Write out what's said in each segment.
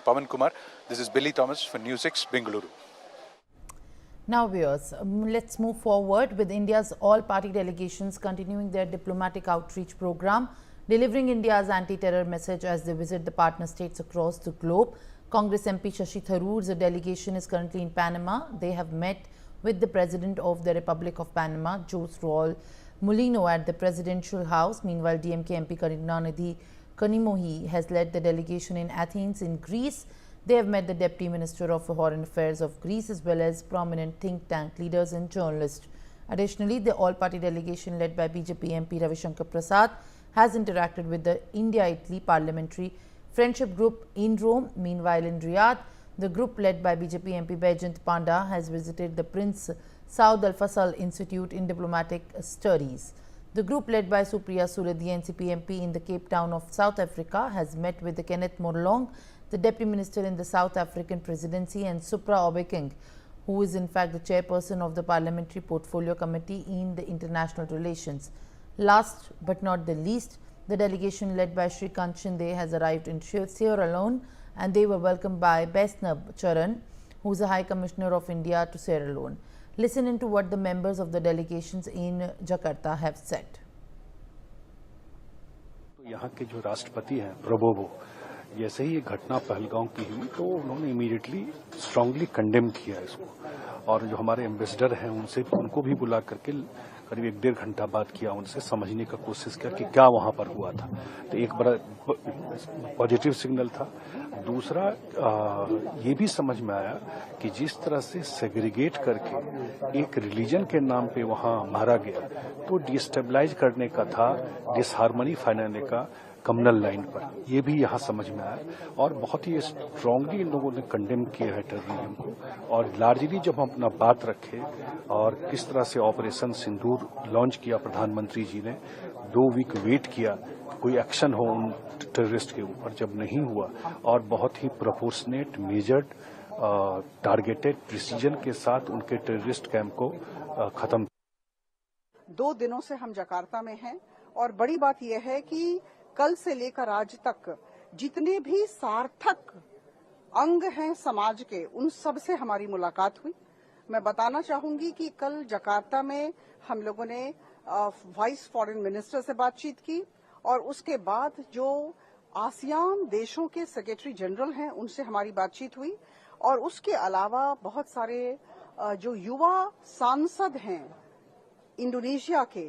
Pawan Kumar. This is Billy Thomas for News 6, Bengaluru. Now viewers, let's move forward with India's all-party delegations continuing their diplomatic outreach program, delivering India's anti-terror message as they visit the partner states across the globe. Congress MP Shashi Tharoor's delegation is currently in Panama. They have met with the President of the Republic of Panama, Jose Raul Mulino, at the Presidential House. Meanwhile, DMK MP Karunanidhi Kanimohi has led the delegation in Athens in Greece. They have met the Deputy Minister of Foreign Affairs of Greece as well as prominent think tank leaders and journalists. Additionally, the all-party delegation led by BJP MP Ravi Shankar Prasad has interacted with the India-Italy Parliamentary Friendship Group in Rome. Meanwhile, in Riyadh, the group led by BJP MP Baijant Panda has visited the Prince Saud Al Faisal Institute in Diplomatic Studies. The group led by Supriya Sule, the NCP MP in the Cape Town of South Africa, has met with the Kenneth Morlong, the Deputy Minister in the South African Presidency, and Supra Obeking, who is in fact the chairperson of the Parliamentary Portfolio Committee in the International Relations. Last but not the least, the delegation led by Shrikant Shinde has arrived in Sierra Leone, and they were welcomed by Besnab Charan, who is the High Commissioner of India to Sierra Leone. Listen into what the members of the delegations in Jakarta have said. यहाँ के जो राष्ट्रपति हैं Prabowo, जैसे ही ये घटना पहलगांव की हुई तो उन्होंने इमीडिएटली स्ट्रांगली कंडेम किया इसको, और जो हमारे एम्बेसडर हैं उनको भी बुला करके करीब 1-1.5 घंटा बात किया, उनसे समझने का कोशिश किया कि क्या वहां पर हुआ था। तो एक बड़ा पॉजिटिव सिग्नल था। दूसरा ये भी समझ में आया कि जिस तरह से सेग्रीगेट करके एक रिलीजन के नाम पे वहां मारा गया, तो डिस्टेबलाइज करने का था, डिसहार्मनी फैलाने का कम्युनल लाइन पर, ये भी यहाँ समझ में आया। और बहुत ही स्ट्रांगली इन लोगों ने कंडेम किया है टेररिज्म को। और लार्जली जब हम अपना बात रखे और किस तरह से ऑपरेशन सिंदूर लॉन्च किया प्रधानमंत्री जी ने, 2 वीक वेट किया कोई एक्शन हो उन टेररिस्ट के ऊपर, जब नहीं हुआ और बहुत ही प्रोपोर्शनेट, मेजर्ड, टारगेटेड प्रिसीजन के साथ उनके टेररिस्ट कैंप को खत्म। 2 दिनों से हम जकार्ता में हैं और बड़ी बात यह है कि कल से लेकर आज तक जितने भी सार्थक अंग हैं समाज के, उन सब से हमारी मुलाकात हुई। मैं बताना चाहूंगी कि कल जकार्ता में हम लोगों ने वाइस फॉरेन मिनिस्टर से बातचीत की, और उसके बाद जो आसियान देशों के सेक्रेटरी जनरल हैं उनसे हमारी बातचीत हुई, और उसके अलावा बहुत सारे जो युवा सांसद हैं इंडोनेशिया के,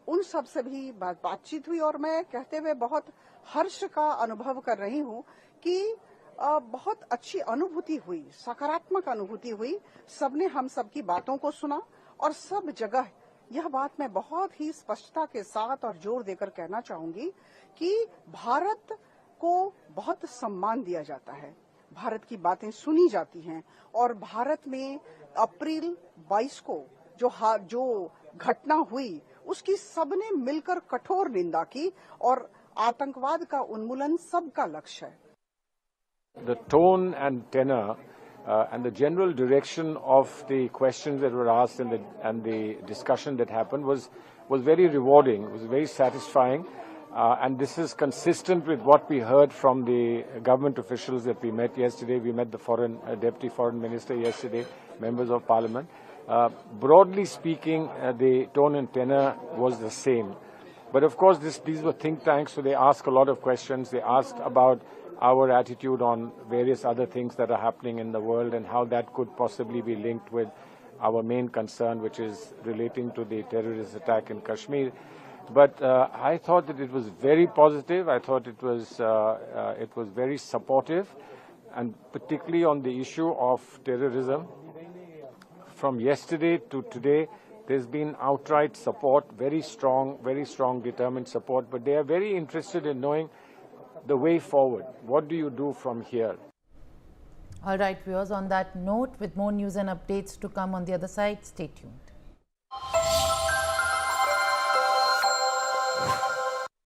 उन सब से भी बातचीत हुई। और मैं कहते हुए बहुत हर्ष का अनुभव कर रही हूं कि बहुत अच्छी अनुभूति हुई, सकारात्मक अनुभूति हुई। सबने हम सबकी बातों को सुना, और सब जगह यह बात मैं बहुत ही स्पष्टता के साथ और जोर देकर कहना चाहूंगी कि भारत को बहुत सम्मान दिया जाता है, भारत की बातें सुनी जाती हैं। और भारत में अप्रैल 22 को जो घटना हुई उसकी सबने मिलकर कठोर निंदा की, और आतंकवाद का उन्मूलन सबका लक्ष्य है। The tone and tenor and the general direction of the questions that were asked and the discussion that happened was very rewarding, was very satisfying, and this is consistent with what we heard from the government officials that we met yesterday. We met the Deputy Foreign Minister yesterday, members of Parliament. Broadly speaking, the tone and tenor was the same. But of course, these were think tanks, so they asked a lot of questions. They asked about our attitude on various other things that are happening in the world and how that could possibly be linked with our main concern, which is relating to the terrorist attack in Kashmir. But I thought that it was very positive. I thought it was very supportive, and particularly on the issue of terrorism. From yesterday to today, there's been outright support, very strong, determined support. But they are very interested in knowing the way forward. What do you do from here? All right, viewers, on that note, with more news and updates to come on the other side, stay tuned.